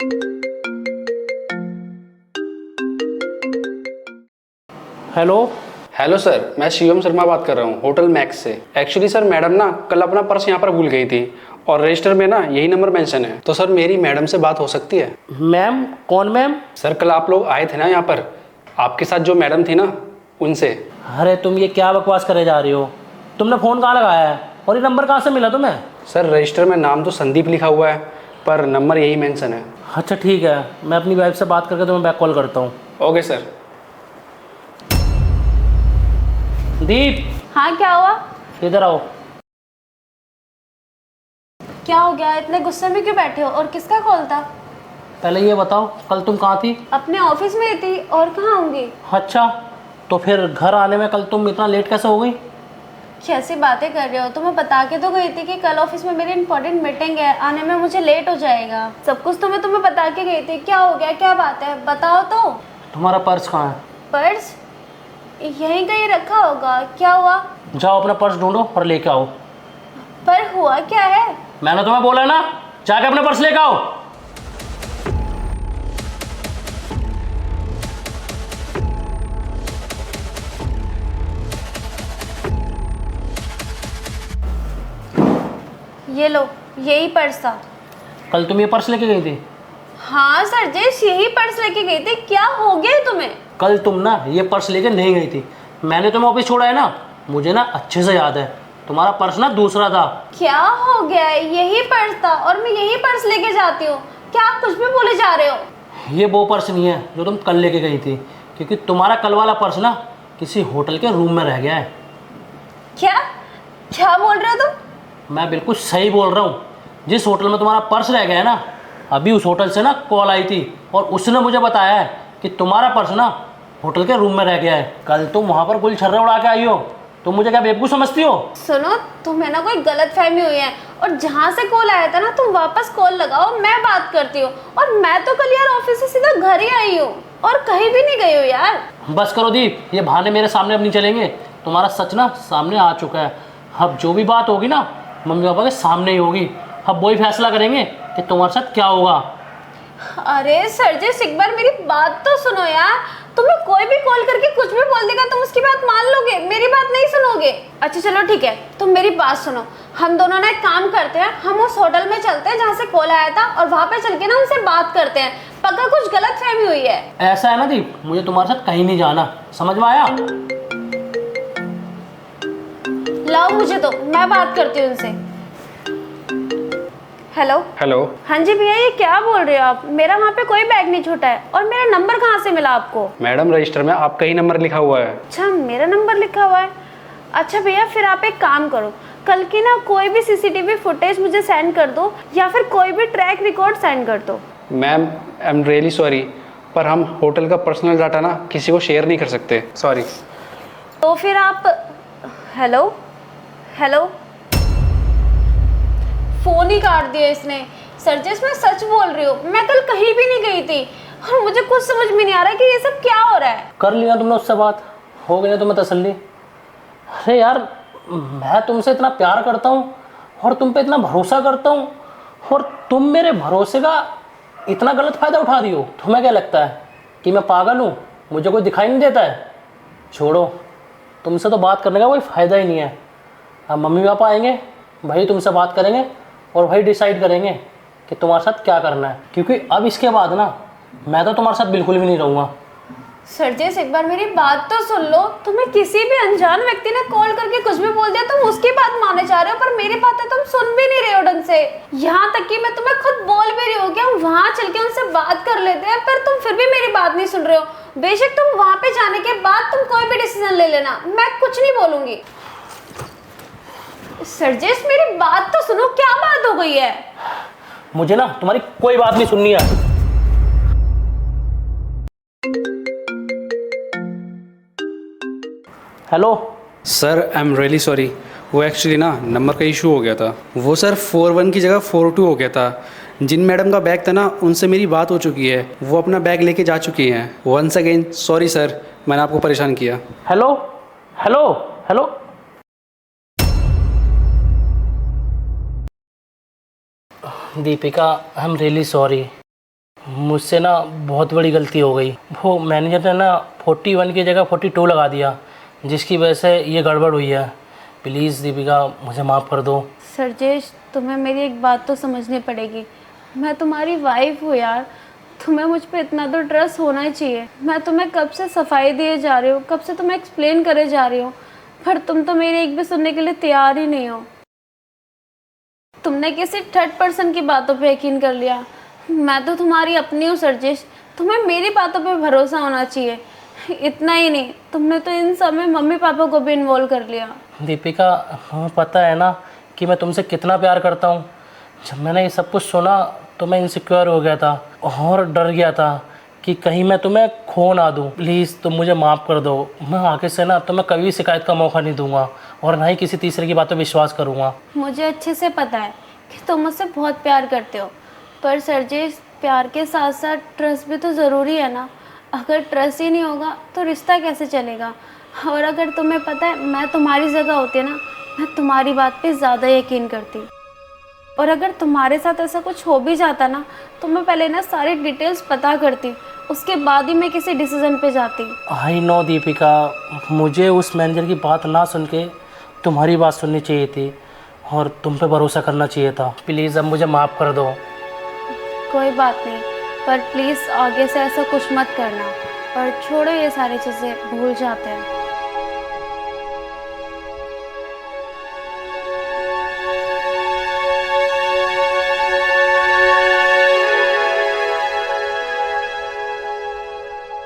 Hello. Hello sir, मैं शिवम शर्मा बात कर रहा हूँ होटल मैक्स से। एक्चुअली सर मैडम ना कल अपना पर्स यहाँ पर भूल गई थी और रजिस्टर में ना यही नंबर मेंशन है। तो सर मेरी मैडम से बात हो सकती है? मैम? कौन मैम? सर कल आप लोग आए थे ना यहाँ पर, आपके साथ जो मैडम थी ना उनसे। अरे तुम ये क्या बकवास करे जा रही हो? तुमने फ़ोन कहाँ लगाया है और ये नंबर कहाँ से मिला तुम्हें? सर रजिस्टर में नाम तो संदीप लिखा हुआ है पर नंबर यही मेंशन है। अच्छा ठीक है, मैं अपनी वाइफ से बात करके तुम्हें बैक कॉल करता हूँ। Okay sir. दीप, हाँ क्या हुआ? इधर आओ। क्या हो गया? इतने गुस्से में क्यों बैठे हो और किसका कॉल था? पहले ये बताओ कल तुम कहाँ थी? अपने ऑफिस में ही थी और कहाँ होंगी। अच्छा, तो फिर घर आने में कल तुम इतना लेट कैसे हो गई? कैसी बातें कर रहे हो? तुम्हें बता के तो गई थी कि कल ऑफिस में मेरी इंपॉर्टेंट मीटिंग है, आने में मुझे लेट हो जाएगा। सब कुछ तुम्हें बता के गई थी। क्या हो गया? क्या बात है? बताओ तो। तुम्हारा पर्स कहाँ है? पर्स यहीं कहीं रखा होगा। क्या हुआ? जाओ अपना पर्स ढूंढो और लेके आओ। पर हुआ क्या है? मैंने तुम्हें बोला ना, जाके अपना पर्स लेके आओ। ये लो, यही पर्स था। कल तुम ये पर्स लेके गई थी? हाँ सरजेश, यही पर्स लेके गई थी। क्या हो गया तुम्हें? कल तुम ना ये पर्स लेके नहीं गई थी। मैंने तुम्हें ऑफिस छोड़ा है ना, मुझे ना अच्छे से याद है। तुम्हारा पर्स ना दूसरा था। क्या हो गया है? यही पर्स था और मैं यही पर्स लेके जाती हूँ। क्या आप कुछ भी बोले जा रहे हो? ये वो पर्स नहीं है जो तुम कल लेके गई थी, क्योंकि तुम्हारा कल वाला पर्स ना किसी होटल के रूम में रह गया है। क्या क्या बोल रहे हो तुम? मैं बिल्कुल सही बोल रहा हूँ। जिस होटल में तुम्हारा पर्स रह गया है ना, अभी उस होटल से ना कॉल आई थी और उसने मुझे बताया है कि तुम्हारा पर्स ना होटल के रूम में रह गया है। कल तुम वहाँ पर गुलछर्रे उड़ा के आई हो। तुम मुझे क्या बेवकूफ़ समझती हो? सुनो, तुम्हें ना कोई गलतफहमी हुई है और जहाँ से कॉल आया था ना तुम वापस कॉल लगाओ, मैं बात करती हूँ। और मैं तो कल यार ऑफिस से सीधा घर ही आई हूँ और कहीं भी नहीं गई हूँ यार। बस करो दीप, ये बहाने मेरे सामने अब नहीं चलेंगे। तुम्हारा सच ना सामने आ चुका है। अब जो भी बात होगी ना मम्मी पापा के सामने ही होगी। अब वही फैसला करेंगे कि तुम्हारे साथ क्या होगा। अरे सरजेश, एक बार मेरी बात तो सुनो यार। तुम्हें कोई भी कॉल करके कुछ भी बोल देगा, तुम उसकी बात मान लोगे, मेरी बात नहीं सुनोगे। अच्छा चलो ठीक है, तुम मेरी बात सुनो। हम दोनों ना एक काम करते हैं, हम उस होटल में चलते हैं जहाँ से कॉल आया था और वहाँ पे चल के ना उनसे बात करते हैं। पक्का कुछ गलतफहमी हुई है। ऐसा है ना दीप, मुझे तुम्हारे साथ कहीं नहीं जाना, समझ में आया? लाओ मुझे तो, मैं बात करती हूँ उनसे। हेलो। हेलो। हाँ जी भैया, ये क्या बोल रहे हो आप? मेरा वहाँ पे कोई बैग नहीं छूटा है। और मेरा नंबर कहाँ से मिला आपको? मैडम रजिस्टर में आपका ही नंबर लिखा हुआ है। अच्छा, मेरा नंबर लिखा हुआ है। अच्छा भैया, फिर आप एक काम करो, कल की ना कोई भी सीसीटीवी फुटेज मुझे सेंड कर दो या फिर कोई भी ट्रैक रिकॉर्ड सेंड कर दो। Ma'am I am really sorry, पर हम होटल का पर्सनल डाटा ना किसी को शेयर नहीं कर सकते। सॉरी। तो फिर आप हेलो हेलो, फोन ही काट दिया इसने। सरजेश, मैं सच बोल रही हूँ, मैं कल कहीं भी नहीं गई थी और मुझे कुछ समझ में नहीं आ रहा कि ये सब क्या हो रहा है। कर लिया तुमने उससे बात? हो गई ना तुम्हें तसल्ली? अरे यार, मैं तुमसे इतना प्यार करता हूँ और तुम पे इतना भरोसा करता हूँ और तुम मेरे भरोसे का इतना गलत फ़ायदा उठा रही हो। तुम्हें क्या लगता है कि मैं पागल हूँ, मुझे कोई दिखाई नहीं देता है? छोड़ो, तुमसे तो बात करने का कोई फ़ायदा ही नहीं है। अब मम्मी पापा आएंगे, वही तुमसे बात करेंगे और वही डिसाइड करेंगे कि तुम्हारे साथ क्या करना है, क्योंकि अब इसके बाद ना मैं तो तुम्हारे साथ बिल्कुल भी नहीं रहूँगा। सरजेश, एक बार मेरी बात तो सुन लो। तुम्हें किसी भी अनजान व्यक्ति ने कॉल करके कुछ भी बोल दिया, तुम उसकी बात मानने चाह रहे हो, पर मेरी बातें तुम सुन भी नहीं रहे हो ढंग से। यहाँ तक कि मैं तुम्हें खुद बोल भी रही हूँ कि हम वहाँ चल के उनसे बात कर लेते हैं, पर तुम फिर भी मेरी बात नहीं सुन रहे हो। बेशक तुम वहाँ पे जाने के बाद तुम कोई भी डिसीजन ले लेना, मैं कुछ नहीं बोलूंगी। सरजेश, मेरी बात तो सुनो, क्या बात हो गई है? मुझे ना तुम्हारी कोई बात नहीं सुननी है। Hello sir I am really sorry, वो एक्चुअली ना नंबर का इशू हो गया था। वो सर 41 की जगह 42 हो गया था। जिन मैडम का बैग था ना उनसे मेरी बात हो चुकी है, वो अपना बैग लेके जा चुकी हैं। वंस अगेन सॉरी सर, मैंने आपको परेशान किया। Hello hello hello. Deepika, I am really sorry. मुझसे ना बहुत बड़ी गलती हो गई। वो मैनेजर ने ना 41 की जगह 42 लगा दिया, जिसकी वजह से ये गड़बड़ हुई है। प्लीज़ दीपिका, मुझे माफ़ कर दो। सरजेश, तुम्हें मेरी एक बात तो समझनी पड़ेगी। मैं तुम्हारी वाइफ हूँ यार, तुम्हें मुझ पे इतना तो ट्रस्ट होना ही चाहिए। मैं तुम्हें कब से सफाई दिए जा रही हूँ, कब से तुम्हें एक्सप्लेन करे जा रही हूँ, पर तुम तो मेरी एक भी सुनने के लिए तैयार ही नहीं हो। तुमने किसी थर्ड पर्सन की बातों पे यकीन कर लिया। मैं तो तुम्हारी अपनी हूँ सरजेश, तुम्हें मेरी बातों पे भरोसा होना चाहिए। इतना ही नहीं, तुमने तो इन सब में मम्मी पापा को भी इन्वॉल्व कर लिया। दीपिका, हमें पता है ना कि मैं तुमसे कितना प्यार करता हूँ। जब मैंने ये सब कुछ सुना तो मैं इनसिक्योर हो गया था और डर गया था कि कहीं मैं तुम्हें खो ना दूँ। प्लीज़ तुम मुझे माफ़ कर दो। मैं आगे से ना तुम्हें कभी शिकायत का मौका नहीं दूंगा और ना ही किसी तीसरे की बात पर विश्वास करूँगा। मुझे अच्छे से पता है कि तुम मुझसे बहुत प्यार करते हो, पर सरजेश, प्यार के साथ साथ ट्रस्ट भी तो ज़रूरी है ना। अगर ट्रस्ट ही नहीं होगा तो रिश्ता कैसे चलेगा। और अगर तुम्हें पता है, मैं तुम्हारी जगह होती है ना, मैं तुम्हारी बात पे ज़्यादा यकीन करती। और अगर तुम्हारे साथ ऐसा कुछ हो भी जाता ना, तो मैं पहले ना सारी डिटेल्स पता करती, उसके बाद ही मैं किसी डिसीजन पे जाती। आई नो दीपिका, मुझे उस मैनेजर की बात ना सुन के तुम्हारी बात सुननी चाहिए थी और तुम पे भरोसा करना चाहिए था। प्लीज़ अब मुझे माफ़ कर दो। कोई बात नहीं, पर प्लीज़ आगे से ऐसा कुछ मत करना और छोड़ो, ये सारी चीज़ें भूल जाते हैं।